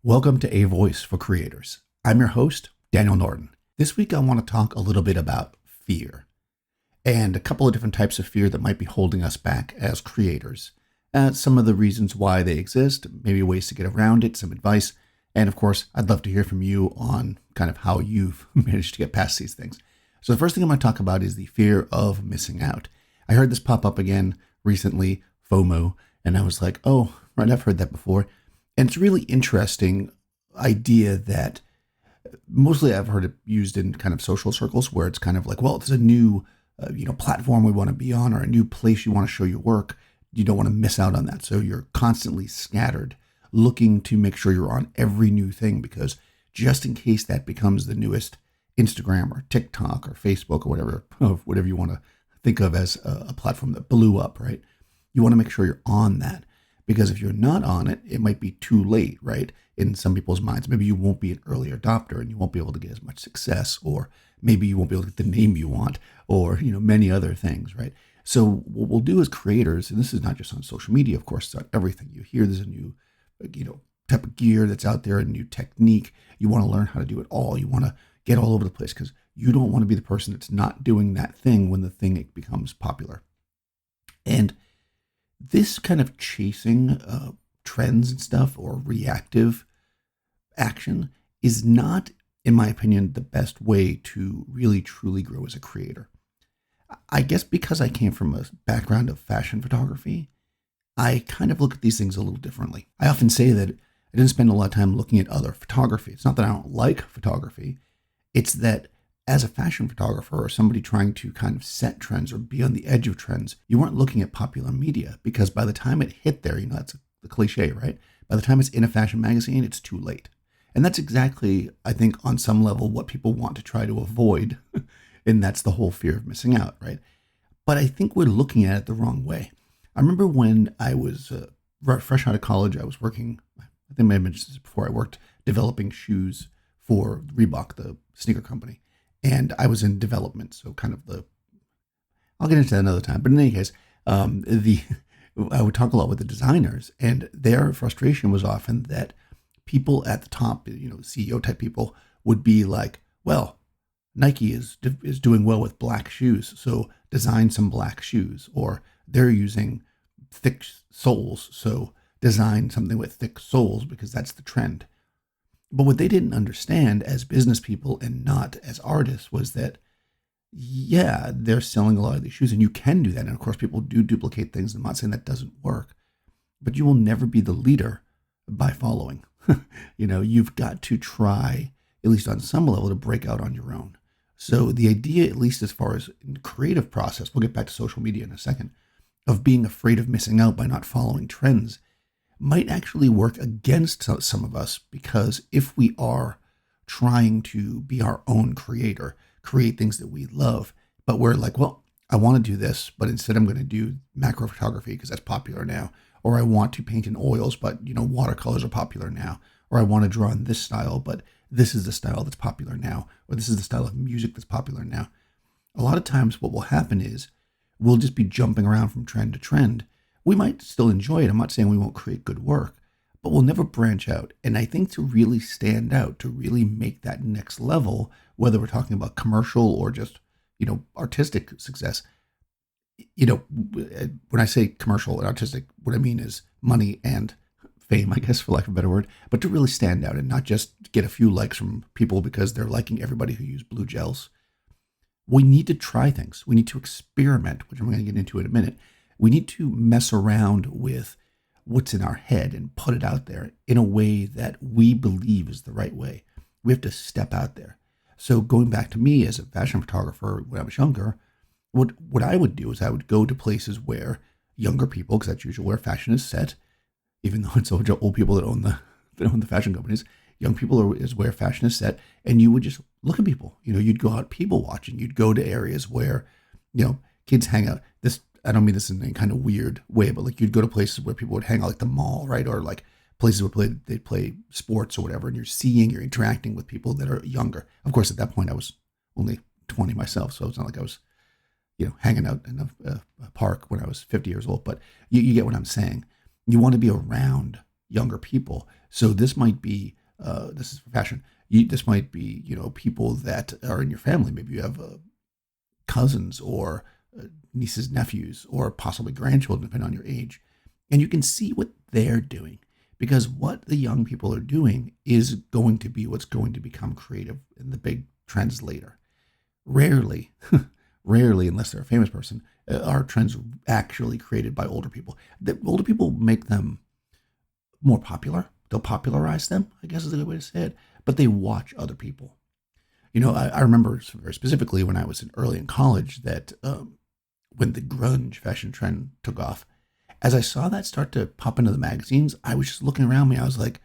Welcome to Avoice for Creators. I'm your host, Daniel Norton. This week I want to talk a little bit about fear and a couple of different types of fear that might be holding us back as creators. Some of the reasons why they exist, maybe ways to get around it, some advice, and of course, I'd love to hear from you on kind of how you've managed to get past these things. So the first thing I'm going to talk about is the fear of missing out. I heard this pop up again recently, FOMO, and I was like, oh, right, I've heard that before. And it's a really interesting idea that mostly I've heard it used in kind of social circles where it's kind of like, well, it's a new, platform we want to be on or a new place you want to show your work. You don't want to miss out on that. So you're constantly scattered looking to make sure you're on every new thing because just in case that becomes the newest Instagram or TikTok or Facebook or whatever you want to think of as a platform that blew up, right? You want to make sure you're on that. Because if you're not on it, it might be too late, right? In some people's minds, maybe you won't be an early adopter and you won't be able to get as much success, or maybe you won't be able to get the name you want, or many other things, right? So what we'll do as creators, and this is not just on social media, of course, it's on everything. You hear there's a new, type of gear that's out there, a new technique. You want to learn how to do it all. You want to get all over the place because you don't want to be the person that's not doing that thing when the thing becomes popular. And this kind of chasing trends and stuff or reactive action is not, in my opinion, the best way to really truly grow as a creator. I guess because I came from a background of fashion photography, I kind of look at these things a little differently. I often say that I didn't spend a lot of time looking at other photography. It's not that I don't like photography. It's that as a fashion photographer or somebody trying to kind of set trends or be on the edge of trends, you weren't looking at popular media because by the time it hit there, that's the cliche, right? By the time it's in a fashion magazine, it's too late. And that's exactly, I think, on some level, what people want to try to avoid. And that's the whole fear of missing out, right? But I think we're looking at it the wrong way. I remember when I was fresh out of college, I was working, I think I may have mentioned this before, I worked developing shoes for Reebok, the sneaker company. And I was in development, so kind of I'll get into that another time. But in any case, I would talk a lot with the designers, and their frustration was often that people at the top, CEO type people, would be like, well, Nike is doing well with black shoes, so design some black shoes, or they're using thick soles, so design something with thick soles because that's the trend. But what they didn't understand as business people and not as artists was that, yeah, they're selling a lot of these shoes and you can do that. And of course, people do duplicate things. I'm not saying that doesn't work, but you will never be the leader by following. You've got to try, at least on some level, to break out on your own. So the idea, at least as far as in creative process, we'll get back to social media in a second, of being afraid of missing out by not following trends might actually work against some of us because if we are trying to be our own creator, create things that we love, but we're like, well, I want to do this, but instead I'm going to do macro photography because that's popular now, or I want to paint in oils, but watercolors are popular now, or I want to draw in this style, but this is the style that's popular now, or this is the style of music that's popular now. A lot of times what will happen is we'll just be jumping around from trend to trend. We might still enjoy it. I'm not saying we won't create good work, but we'll never branch out. And I think to really stand out, to really make that next level, whether we're talking about commercial or just, artistic success, when I say commercial and artistic, what I mean is money and fame, I guess, for lack of a better word, but to really stand out and not just get a few likes from people because they're liking everybody who use blue gels. We need to try things. We need to experiment, which I'm going to get into in a minute. We need to mess around with what's in our head and put it out there in a way that we believe is the right way. We have to step out there. So going back to me as a fashion photographer when I was younger, what I would do is I would go to places where younger people, because that's usually where fashion is set, even though it's old people that own the fashion companies, young people is where fashion is set, and you would just look at people. You'd go out people watching. You'd go to areas where, kids hang out. I don't mean this in any kind of weird way, but like you'd go to places where people would hang out, like the mall, right? Or like places where they play sports or whatever, and you're interacting with people that are younger. Of course, at that point, I was only 20 myself, so it's not like I was, hanging out in a park when I was 50 years old. But you get what I'm saying. You want to be around younger people. So this might be, this is for fashion. This might be, people that are in your family. Maybe you have cousins or nieces, nephews, or possibly grandchildren, depending on your age. And you can see what they're doing, because what the young people are doing is going to be what's going to become creative in the big trends later. Rarely, rarely, unless they're a famous person, are trends actually created by older people. The older people make them more popular. They'll popularize them, I guess is a good way to say it, but they watch other people. I remember very specifically when I was early in college that when the grunge fashion trend took off, as I saw that start to pop into the magazines, I was just looking around me. I was like,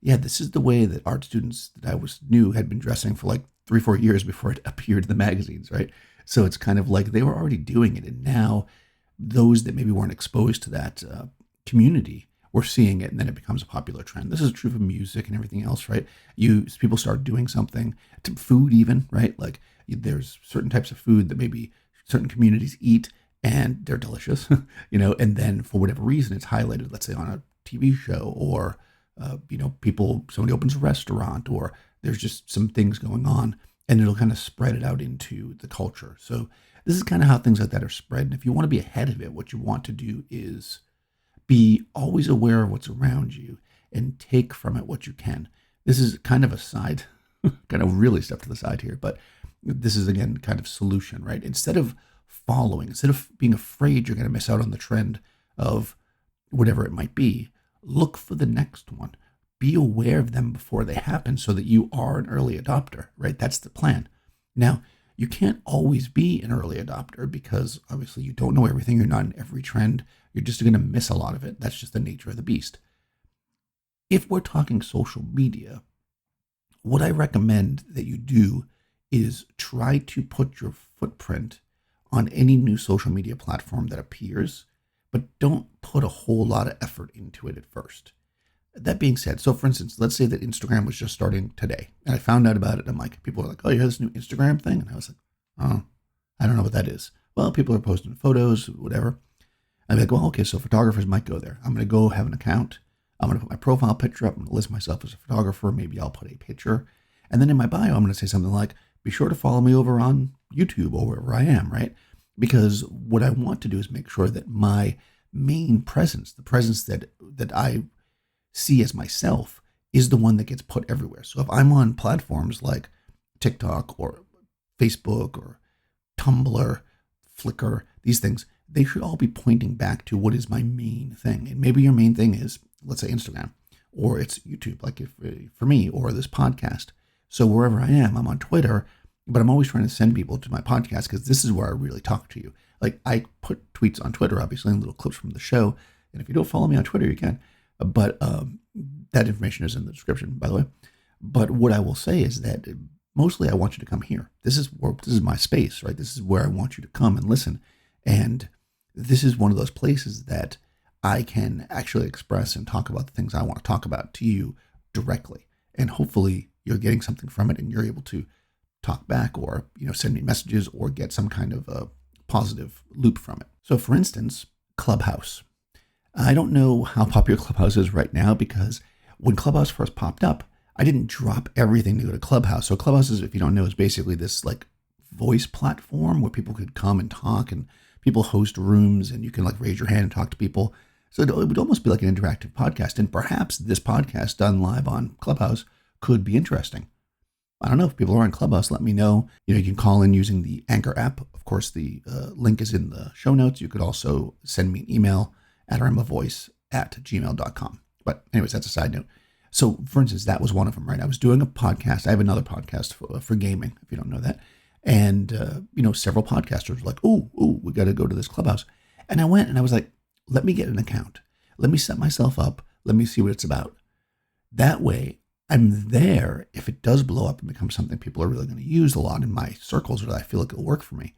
yeah, this is the way that art students that I knew had been dressing for like 3-4 years before it appeared in the magazines, right? So it's kind of like they were already doing it. And now those that maybe weren't exposed to that community were seeing it, and then it becomes a popular trend. This is true for music and everything else, right? People start doing something to food even, right? Like there's certain types of food that maybe certain communities eat and they're delicious, and then for whatever reason it's highlighted, let's say on a TV show, or somebody opens a restaurant, or there's just some things going on, and it'll kind of spread it out into the culture. So this is kind of how things like that are spread. And if you want to be ahead of it, what you want to do is be always aware of what's around you and take from it what you can. This is kind of a side, kind of really step to the side here, but this is again kind of solution, right? Instead of being afraid you're going to miss out on the trend of whatever it might be, look for the next one. Be aware of them before they happen so that you are an early adopter, right? That's the plan. Now, you can't always be an early adopter because obviously you don't know everything. You're not in every trend. You're just going to miss a lot of it. That's just the nature of the beast. If we're talking social media, what I recommend that you do is try to put your footprint on any new social media platform that appears, but don't put a whole lot of effort into it at first. That being said, so for instance, let's say that Instagram was just starting today, and I found out about it. I'm like, people are like, oh, you have this new Instagram thing? And I was like, oh, I don't know what that is. Well, people are posting photos, whatever. I'm like, well, okay, so photographers might go there. I'm going to go have an account. I'm going to put my profile picture up. I'm going to list myself as a photographer. Maybe I'll put a picture. And then in my bio, I'm going to say something like, be sure to follow me over on YouTube or wherever I am, right? Because what I want to do is make sure that my main presence, the presence that I see as myself, is the one that gets put everywhere. So if I'm on platforms like TikTok or Facebook or Tumblr, Flickr, these things, they should all be pointing back to what is my main thing. And maybe your main thing is, let's say, Instagram, or it's YouTube, like for me, or this podcast. So wherever I am, I'm on Twitter, but I'm always trying to send people to my podcast because this is where I really talk to you. Like I put tweets on Twitter, obviously, and little clips from the show. And if you don't follow me on Twitter, you can. But that information is in the description, by the way. But what I will say is that mostly I want you to come here. This is my space, right? This is where I want you to come and listen. And this is one of those places that I can actually express and talk about the things I want to talk about to you directly. And hopefully you're getting something from it and you're able to talk back or, send me messages or get some kind of a positive loop from it. So for instance, Clubhouse. I don't know how popular Clubhouse is right now because when Clubhouse first popped up, I didn't drop everything to go to Clubhouse. So Clubhouse is, if you don't know, is basically this like voice platform where people could come and talk, and people host rooms and you can like raise your hand and talk to people. So it would almost be like an interactive podcast. And perhaps this podcast done live on Clubhouse could be interesting. I don't know if people are on Clubhouse. Let me know. You can call in using the Anchor app. Of course, the link is in the show notes. You could also send me an email at avoice@gmail.com. But anyways, that's a side note. So for instance, that was one of them, right? I was doing a podcast. I have another podcast for gaming, if you don't know that. And, several podcasters were like, oh, we got to go to this Clubhouse. And I went and I was like, let me get an account. Let me set myself up. Let me see what it's about. That way I'm there if it does blow up and become something people are really going to use a lot in my circles, or that I feel like it'll work for me.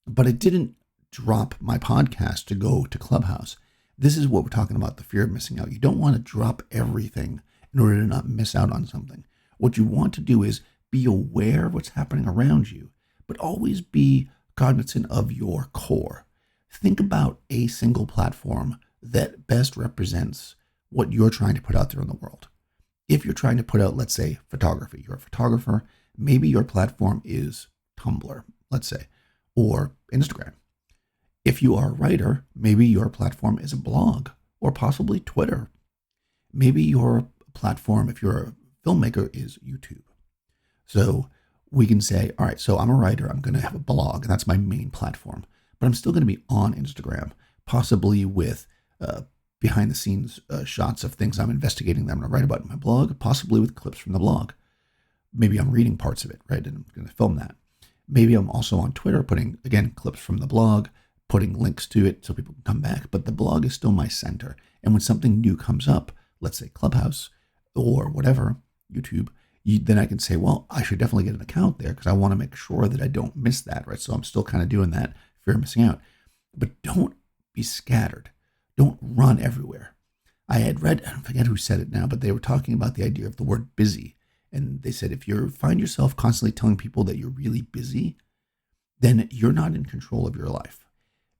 But I didn't drop my podcast to go to Clubhouse. This is what we're talking about, the fear of missing out. You don't want to drop everything in order to not miss out on something. What you want to do is be aware of what's happening around you, but always be cognizant of your core. Think about a single platform that best represents what you're trying to put out there in the world. If you're trying to put out, let's say, photography, you're a photographer, maybe your platform is Tumblr, let's say, or Instagram. If you are a writer, maybe your platform is a blog or possibly Twitter. Maybe your platform, if you're a filmmaker, is YouTube. So we can say, all right, so I'm a writer, I'm going to have a blog, and that's my main platform, but I'm still going to be on Instagram, possibly with behind the scenes shots of things I'm investigating that I'm going to write about in my blog, possibly with clips from the blog. Maybe I'm reading parts of it, right? And I'm going to film that. Maybe I'm also on Twitter putting, again, clips from the blog, putting links to it so people can come back, but the blog is still my center. And when something new comes up, let's say Clubhouse or whatever, YouTube, then I can say, well, I should definitely get an account there because I want to make sure that I don't miss that, right? So I'm still kind of doing that, fear of missing out. But don't be scattered. Don't run everywhere. I had read, I forget who said it now, but they were talking about the idea of the word busy. And they said, if you find yourself constantly telling people that you're really busy, then you're not in control of your life.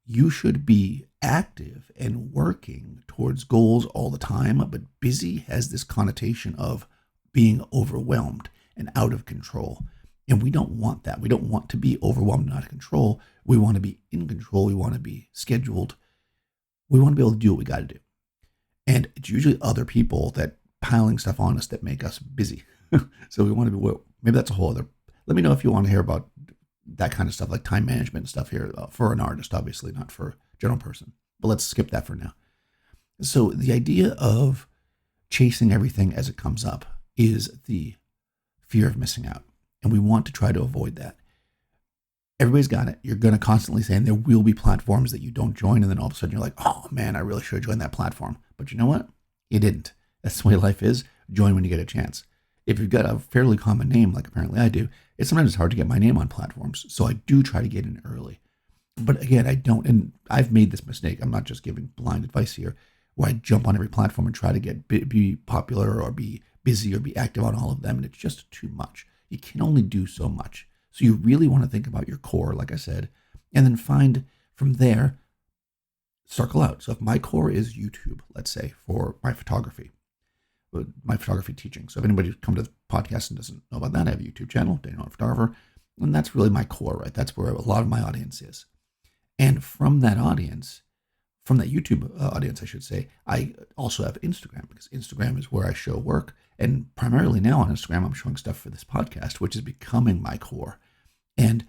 You should be active and working towards goals all the time, but busy has this connotation of being overwhelmed and out of control. And we don't want that. We don't want to be overwhelmed and out of control. We want to be in control. We want to be scheduled. We want to be able to do what we got to do. And it's usually other people that piling stuff on us that make us busy. So we want to be, well, maybe that's a whole other, let me know if you want to hear about that kind of stuff, like time management and stuff here for an artist, obviously, not for a general person. But let's skip that for now. So the idea of chasing everything as it comes up is the fear of missing out. And we want to try to avoid that. Everybody's got it. You're going to constantly say, and there will be platforms that you don't join. And then all of a sudden you're like, oh man, I really should have joined that platform. But you know what? You didn't. That's the way life is. Join when you get a chance. If you've got a fairly common name, like apparently I do, it's hard to get my name on platforms. So I do try to get in early. But again, I don't, and I've made this mistake. I'm not just giving blind advice here, where I jump on every platform and try to be popular or be busy or be active on all of them. And it's just too much. You can only do so much. So you really want to think about your core, like I said, and then find from there, circle out. So if my core is YouTube, let's say, for my photography teaching. So if anybody's come to the podcast and doesn't know about that, I have a YouTube channel, Daniel Norton Photographer, and that's really my core, right? That's where a lot of my audience is. And from that audience, from that YouTube audience, I should say, I also have Instagram, because Instagram is where I show work. And primarily now on Instagram, I'm showing stuff for this podcast, which is becoming my core. And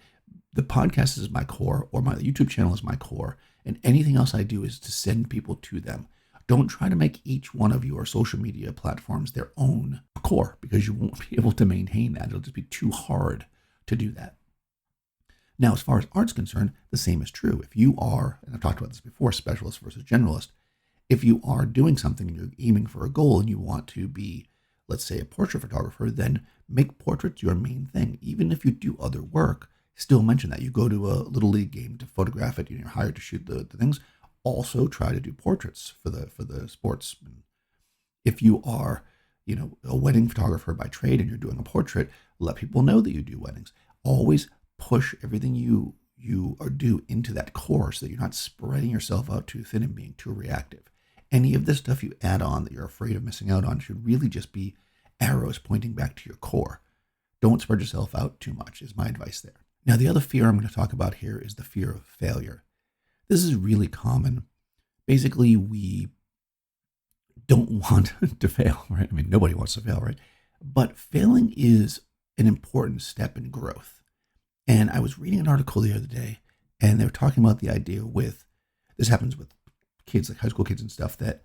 the podcast is my core, or my YouTube channel is my core. And anything else I do is to send people to them. Don't try to make each one of your social media platforms their own core, because you won't be able to maintain that. It'll just be too hard to do that. Now, as far as art's concerned, the same is true. If you are, and I've talked about this before, specialist versus generalist, if you are doing something and you're aiming for a goal and you want to be, let's say, a portrait photographer, then make portraits your main thing. Even if you do other work, still mention that. You go to a little league game to photograph it, you're hired to shoot the things. Also try to do portraits for the sports. If you are, a wedding photographer by trade and you're doing a portrait, let people know that you do weddings. Always push everything you do into that core so that you're not spreading yourself out too thin and being too reactive. Any of this stuff you add on that you're afraid of missing out on should really just be arrows pointing back to your core. Don't spread yourself out too much is my advice there. Now, the other fear I'm going to talk about here is the fear of failure. This is really common. Basically, we don't want to fail, right? I mean, nobody wants to fail, right? But failing is an important step in growth. And I was reading an article the other day, and they were talking about the idea this happens with kids, like high school kids and stuff, that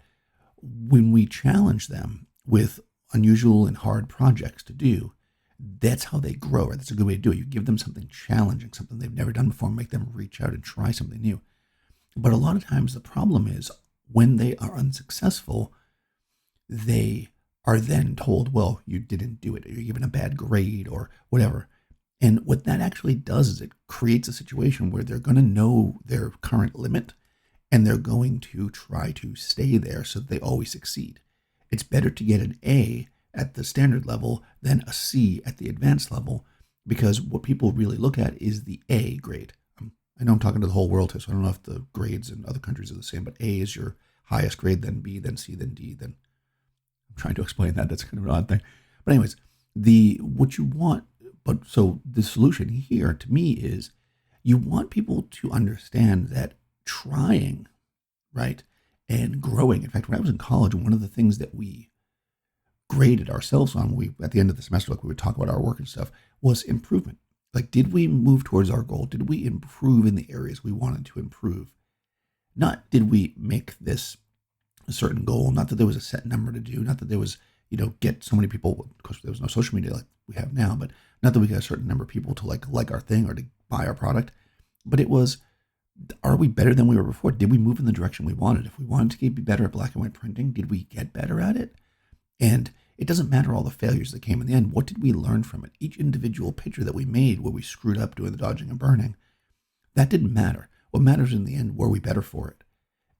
when we challenge them with unusual and hard projects to do, that's how they grow, right? That's a good way to do it. You give them something challenging, something they've never done before, make them reach out and try something new. But a lot of times the problem is when they are unsuccessful, they are then told, well, you didn't do it, or you're given a bad grade or whatever. And what that actually does is it creates a situation where they're going to know their current limit and they're going to try to stay there so that they always succeed. It's better to get an A at the standard level than a C at the advanced level, because what people really look at is the A grade. I know I'm talking to the whole world here, so I don't know if the grades in other countries are the same, but A is your highest grade, then B, then C, then D, then trying to explain that. That's kind of an odd thing. But anyways, what you want, but so the solution here to me is you want people to understand that trying, right, and growing. In fact, when I was in college, one of the things that we graded ourselves on, we at the end of the semester, like we would talk about our work and stuff, was improvement. Like, did we move towards our goal? Did we improve in the areas we wanted to improve? Not did we make this a certain goal, not that there was a set number to do, not that there was, get so many people, of course there was no social media like we have now, but not that we got a certain number of people to like our thing or to buy our product, but it was, are we better than we were before? Did we move in the direction we wanted? If we wanted to be better at black and white printing, did we get better at it? And it doesn't matter all the failures that came in the end. What did we learn from it? Each individual picture that we made where we screwed up doing the dodging and burning, that didn't matter. What matters in the end, were we better for it?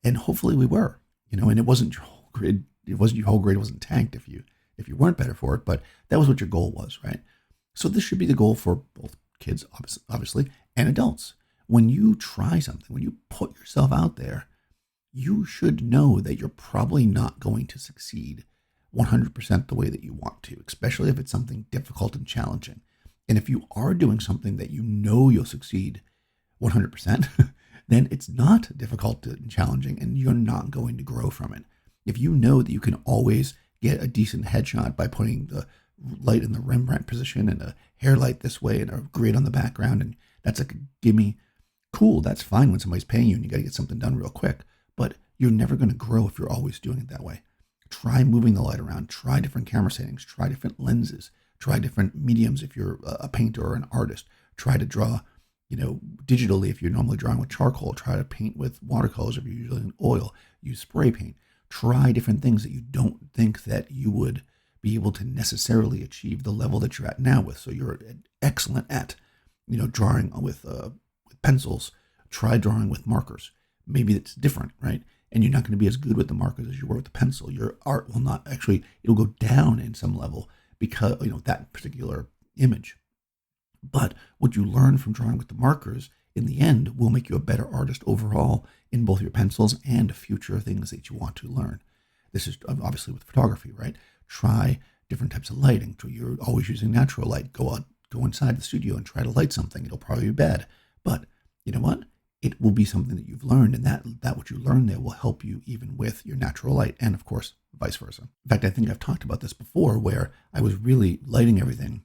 And hopefully we were, and it wasn't your whole grade. Your whole grade wasn't tanked if you weren't better for it, but that was what your goal was, right? So this should be the goal for both kids, obviously, and adults. When you try something, when you put yourself out there, you should know that you're probably not going to succeed 100% the way that you want to, especially if it's something difficult and challenging. And if you are doing something that you know you'll succeed 100%, then it's not difficult and challenging, and you're not going to grow from it. If you know that you can always get a decent headshot by putting the light in the Rembrandt position and a hair light this way and a grid on the background, and that's like a gimme, cool, that's fine when somebody's paying you and you got to get something done real quick. But you're never going to grow if you're always doing it that way. Try moving the light around, try different camera settings, try different lenses, try different mediums if you're a painter or an artist. Try to draw, digitally if you're normally drawing with charcoal. Try to paint with watercolors if you're using oil. Use spray paint. Try different things that you don't think that you would be able to necessarily achieve the level that you're at now with. So you're excellent at, drawing with pencils. Try drawing with markers. Maybe it's different, right? And you're not going to be as good with the markers as you were with the pencil. Your art will not actually, it'll go down in some level because, that particular image. But what you learn from drawing with the markers in the end will make you a better artist overall in both your pencils and future things that you want to learn. This is obviously with photography, right? Try different types of lighting. So you're always using natural light. Go inside the studio and try to light something. It'll probably be bad. But you know what? It will be something that you've learned, and that what you learn there will help you even with your natural light, and of course, vice versa. In fact, I think I've talked about this before, where I was really lighting everything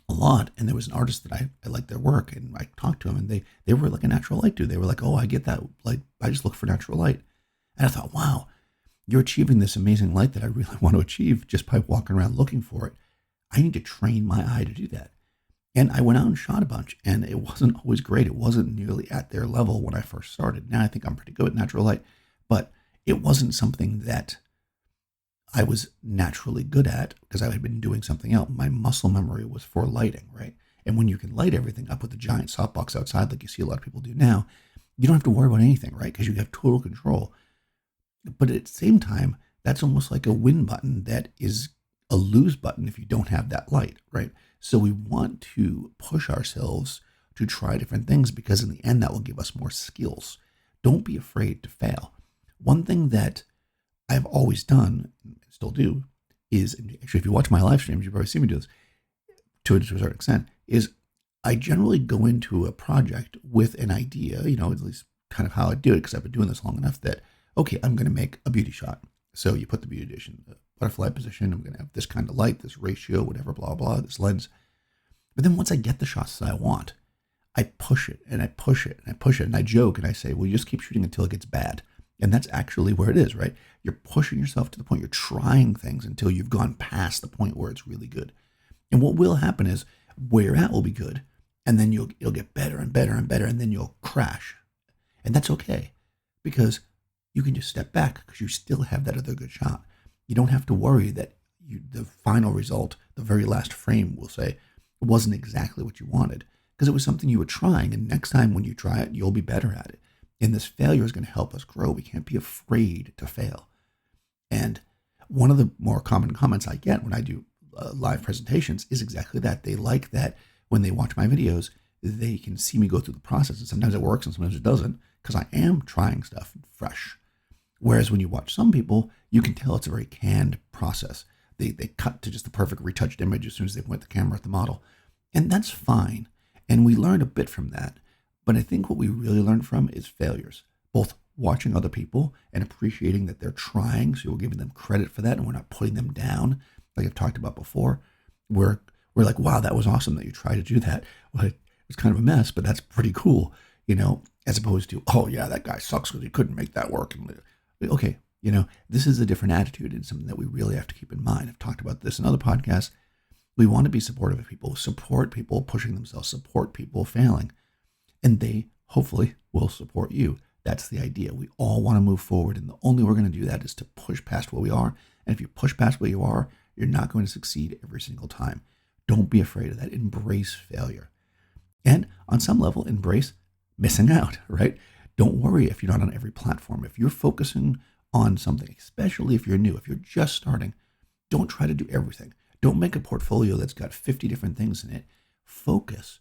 a lot, and there was an artist that I liked their work, and I talked to him, and they were like a natural light dude. They were like, oh, I get that light. I just look for natural light. And I thought, wow, you're achieving this amazing light that I really want to achieve just by walking around looking for it. I need to train my eye to do that. And I went out and shot a bunch, and it wasn't always great. It wasn't nearly at their level when I first started. Now I think I'm pretty good at natural light, but it wasn't something that I was naturally good at because I had been doing something else. My muscle memory was for lighting, right? And when you can light everything up with a giant softbox outside, like you see a lot of people do now, you don't have to worry about anything, right? Because you have total control. But at the same time, that's almost like a win button that is a lose button if you don't have that light, right? So we want to push ourselves to try different things because in the end, that will give us more skills. Don't be afraid to fail. One thing that I've always done, still do, is, actually, if you watch my live streams, you've probably seen me do this to a certain extent, is I generally go into a project with an idea, at least kind of how I do it, because I've been doing this long enough that, okay, I'm going to make a beauty shot. So you put the beauty dish in the butterfly position. I'm going to have this kind of light, this ratio, whatever, blah, blah, this lens. But then once I get the shots that I want, I push it and I push it and I push it. And I joke and I say, well, you just keep shooting until it gets bad. And that's actually where it is, right? You're pushing yourself to the point, you're trying things until you've gone past the point where it's really good. And what will happen is where you're at will be good. And then you'll get better and better and better. And then you'll crash. And that's okay because you can just step back because you still have that other good shot. You don't have to worry that the final result, the very last frame will say, it wasn't exactly what you wanted because it was something you were trying. And next time when you try it, you'll be better at it. And this failure is going to help us grow. We can't be afraid to fail. And one of the more common comments I get when I do live presentations is exactly that. They like that when they watch my videos, they can see me go through the process. And sometimes it works and sometimes it doesn't because I am trying stuff fresh. Whereas when you watch some people, you can tell it's a very canned process. They cut to just the perfect retouched image as soon as they point the camera at the model. And that's fine. And we learned a bit from that. But I think what we really learned from is failures, both watching other people and appreciating that they're trying. So we're giving them credit for that and we're not putting them down. Like I've talked about before, we're like, wow, that was awesome that you tried to do that. Well, it was kind of a mess, but that's pretty cool, as opposed to, oh yeah, that guy sucks because he couldn't make that work. And okay, this is a different attitude and something that we really have to keep in mind. I've talked about this in other podcasts. We want to be supportive of people, support people pushing themselves, support people failing, and they hopefully will support you. That's the idea. We all want to move forward, and the only way we're going to do that is to push past where we are. And if you push past where you are, you're not going to succeed every single time. Don't be afraid of that. Embrace failure. And on some level, embrace missing out, right? Don't worry if you're not on every platform. If you're focusing on something, especially if you're new, if you're just starting, don't try to do everything. Don't make a portfolio that's got 50 different things in it. Focus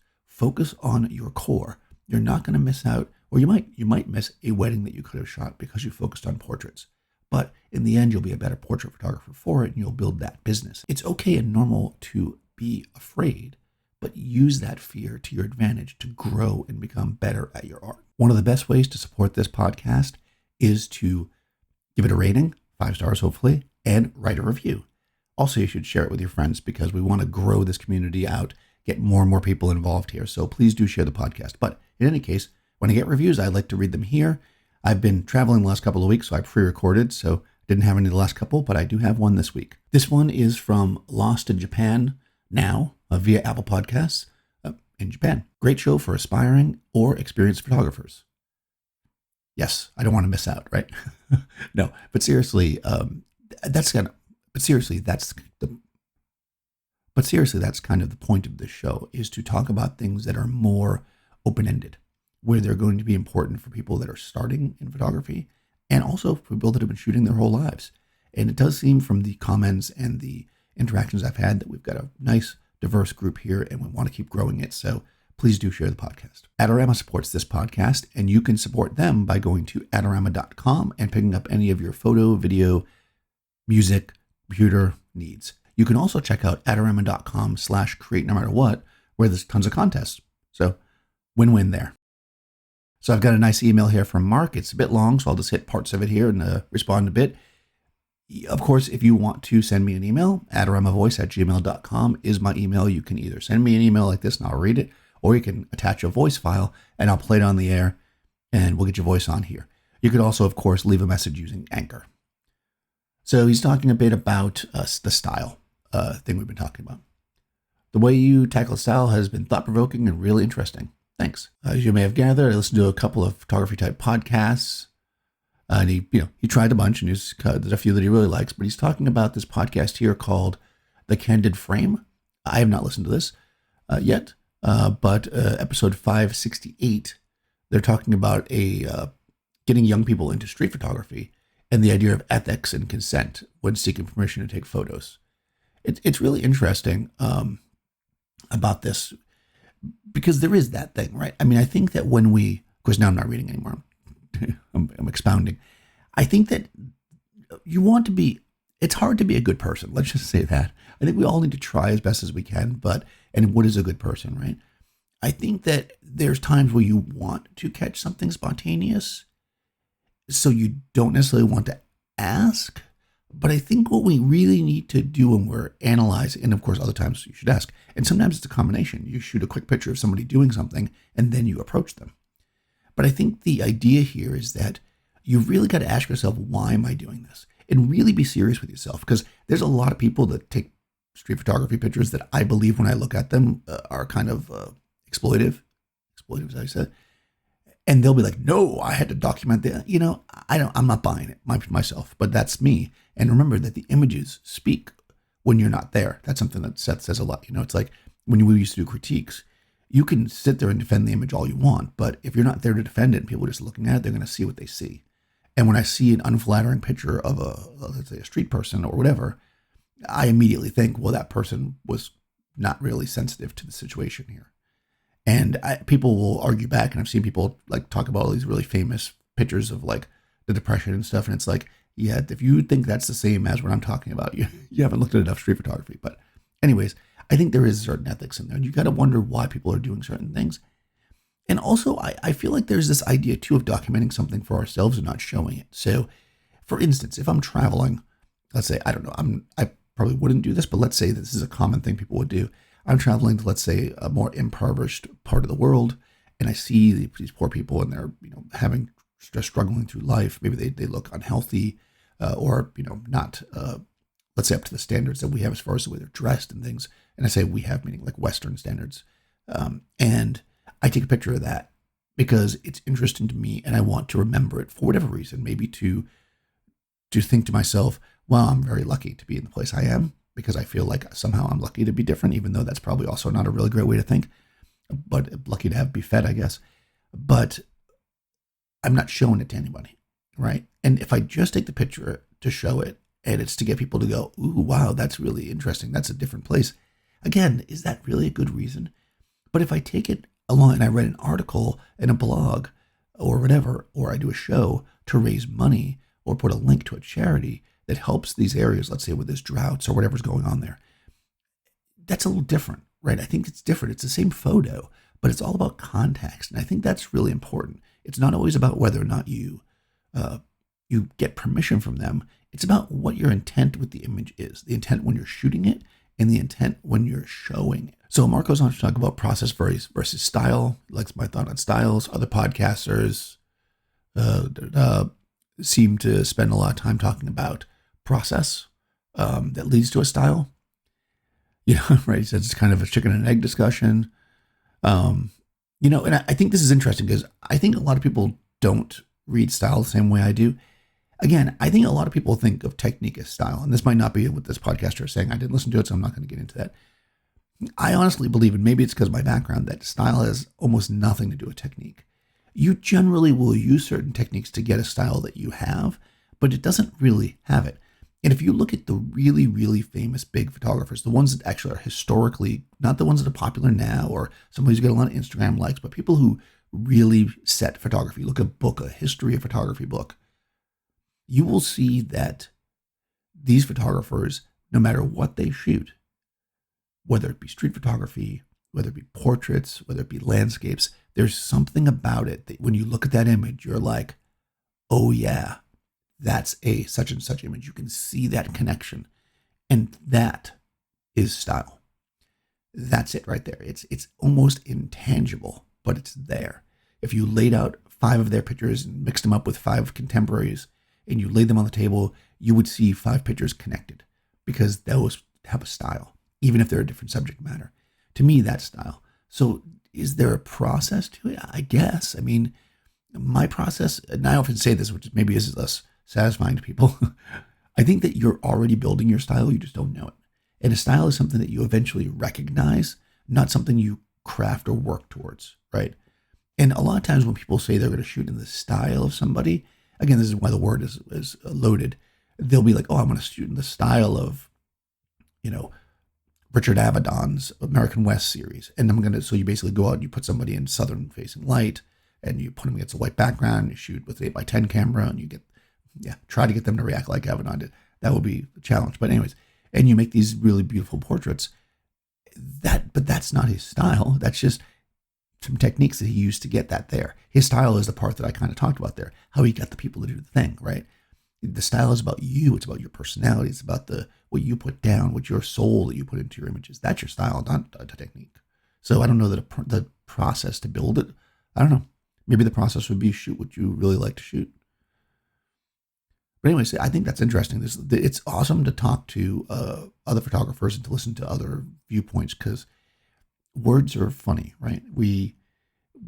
on your core. You're not going to miss out, or you might miss a wedding that you could have shot because you focused on portraits. But in the end, you'll be a better portrait photographer for it, and you'll build that business. It's okay and normal to be afraid, but use that fear to your advantage to grow and become better at your art. One of the best ways to support this podcast is to give it a rating, 5 stars hopefully, and write a review. Also, you should share it with your friends because we want to grow this community out, get more and more people involved here. So please do share the podcast. But in any case, when I get reviews, I like to read them here. I've been traveling the last couple of weeks, so I pre-recorded, so didn't have any the last couple, but I do have one this week. This one is from Lost in Japan Now via Apple Podcasts in Japan. Great show for aspiring or experienced photographers. Yes, I don't want to miss out, right? No, but seriously, that's kind of the point of this show, is to talk about things that are more open-ended, where they're going to be important for people that are starting in photography and also for people that have been shooting their whole lives. And it does seem from the comments and the interactions I've had that we've got a nice, diverse group here and we want to keep growing it. So please do share the podcast. Adorama supports this podcast, and you can support them by going to adorama.com and picking up any of your photo, video, music, computer needs. You can also check out adorama.com/create no matter what, where there's tons of contests. So win-win there. So I've got a nice email here from Mark. It's a bit long, so I'll just hit parts of it here and respond a bit. Of course, if you want to send me an email, adorama@gmail.com is my email. You can either send me an email like this and I'll read it, or you can attach a voice file and I'll play it on the air and we'll get your voice on here. You could also, of course, leave a message using Anchor. So he's talking a bit about the style thing we've been talking about. The way you tackle style has been thought-provoking and really interesting. Thanks. As you may have gathered, I listened to a couple of photography-type podcasts, and he tried a bunch, and there's a few that he really likes. But he's talking about this podcast here called The Candid Frame. I have not listened to this yet, but episode 568, they're talking about getting young people into street photography and the idea of ethics and consent when seeking permission to take photos. It's really interesting about this, because there is that thing, right? I mean, I think that when of course now I'm not reading anymore, I'm expounding. I think that you want to be, it's hard to be a good person. Let's just say that. I think we all need to try as best as we can, and what is a good person, right? I think that there's times where you want to catch something spontaneous, so you don't necessarily want to ask. But I think what we really need to do when we're analyzing, and of course other times you should ask, and sometimes it's a combination. You shoot a quick picture of somebody doing something and then you approach them. But I think the idea here is that you've really got to ask yourself, why am I doing this? And really be serious with yourself, because there's a lot of people that take street photography pictures that I believe when I look at them are kind of exploitive, as I said. And they'll be like, no, I had to document that. I'm not buying it myself, but that's me. And remember that the images speak when you're not there. That's something that Seth says a lot. It's like when we used to do critiques, you can sit there and defend the image all you want, but if you're not there to defend it and people are just looking at it, they're going to see what they see. And when I see an unflattering picture of let's say a street person or whatever, I immediately think, well, that person was not really sensitive to the situation here. And people will argue back, and I've seen people like talk about all these really famous pictures of like the depression and stuff. And it's like, yeah, if you think that's the same as what I'm talking about, you haven't looked at enough street photography. But anyways, I think there is certain ethics in there. And you got to wonder why people are doing certain things. And also, I feel like there's this idea too of documenting something for ourselves and not showing it. So, for instance, if I'm traveling, let's say, I don't know, I probably wouldn't do this, but let's say this is a common thing people would do. I'm traveling to, let's say, a more impoverished part of the world, and I see these poor people, and they're, having just struggling through life. Maybe they look unhealthy, or not, let's say, up to the standards that we have as far as the way they're dressed and things. And I say we have, meaning like Western standards, and I take a picture of that because it's interesting to me and I want to remember it for whatever reason, maybe to think to myself, well, I'm very lucky to be in the place I am because I feel like somehow I'm lucky to be different, even though that's probably also not a really great way to think, but lucky to be fed, I guess. But I'm not showing it to anybody, right? And if I just take the picture to show it and it's to get people to go, ooh, wow, that's really interesting. That's a different place. Again, is that really a good reason? But if I take it along and I write an article in a blog or whatever, or I do a show to raise money or put a link to a charity that helps these areas, let's say with this droughts or whatever's going on there, that's a little different, right? I think it's different. It's the same photo, but it's all about context. And I think that's really important. It's not always about whether or not you get permission from them. It's about what your intent with the image is, the intent when you're shooting it and the intent when you're showing it. So Mark goes on to talk about process versus style. He likes my thought on styles. Other podcasters seem to spend a lot of time talking about process that leads to a style. Right? He says it's kind of a chicken and egg discussion. And I think this is interesting because I think a lot of people don't read style the same way I do. Again, I think a lot of people think of technique as style, and this might not be what this podcaster is saying. I didn't listen to it, so I'm not going to get into that. I honestly believe, and maybe it's because of my background, that style has almost nothing to do with technique. You generally will use certain techniques to get a style that you have, but it doesn't really have it. And if you look at the really, really famous big photographers, the ones that actually are historically, not the ones that are popular now or somebody who's got a lot of Instagram likes, but people who really set photography, look at a history of photography book, you will see that these photographers, no matter what they shoot, whether it be street photography, whether it be portraits, whether it be landscapes, there's something about it that when you look at that image, you're like, oh yeah, that's a such and such image. You can see that connection. And that is style. That's it right there. It's almost intangible, but it's there. If you laid out 5 of their pictures and mixed them up with 5 contemporaries and you laid them on the table, you would see 5 pictures connected because those have a style, even if they're a different subject matter. To me, that's style. So is there a process to it? I guess. I mean, my process, and I often say this, which maybe is less satisfying to people, I think that you're already building your style, you just don't know it. And a style is something that you eventually recognize, not something you craft or work towards, right? And a lot of times when people say they're going to shoot in the style of somebody, again, this is why the word is loaded, they'll be like, oh, I'm going to shoot in the style of, Richard Avedon's American West series. And so you basically go out and you put somebody in southern facing light and you put them against a white background, you shoot with an 8x10 camera and you try to get them to react like Avedon did. That would be the challenge. But anyways, and you make these really beautiful portraits. But that's not his style. That's just some techniques that he used to get that there. His style is the part that I kind of talked about there, how he got the people to do the thing, right? The style is about you. It's about your personality. It's about what you put down, what your soul that you put into your images. That's your style, not the technique. So I don't know that the process to build it. I don't know. Maybe the process would be shoot what you really like to shoot. But anyways, I think that's interesting. It's awesome to talk to other photographers and to listen to other viewpoints because words are funny, right? We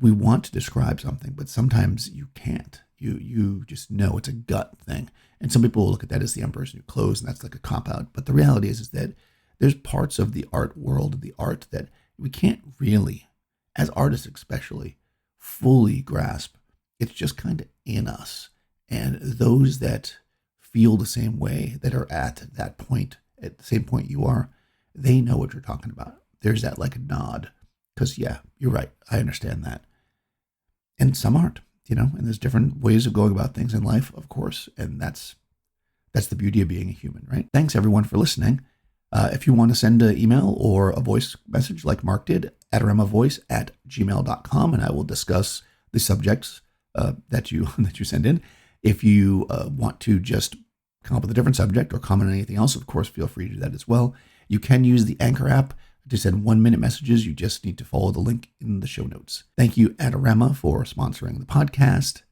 want to describe something, but sometimes you can't. You just know it's a gut thing. And some people will look at that as the emperor's new clothes, and that's like a cop-out. But the reality is that there's parts of the art world, of the art, that we can't really, as artists especially, fully grasp. It's just kind of in us. And those that feel the same way, that are at that point, at the same point you are, they know what you're talking about. There's that like a nod. Because yeah, you're right. I understand that. And some aren't. And there's different ways of going about things in life, of course, and that's the beauty of being a human, right? Thanks everyone for listening. If you want to send an email or a voice message like Mark did, adoramavoice@gmail.com, and I will discuss the subjects that you send in. If you want to just come up with a different subject or comment on anything else, of course, feel free to do that as well. You can use the Anchor app to send 1-minute messages. You just need to follow the link in the show notes. Thank you, Adorama, for sponsoring the podcast.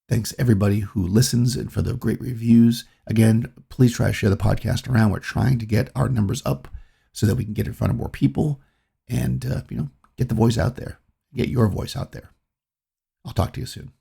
Thanks everybody who listens and for the great reviews. Again, please try to share the podcast around. We're trying to get our numbers up so that we can get in front of more people and, get the voice out there, get your voice out there. I'll talk to you soon.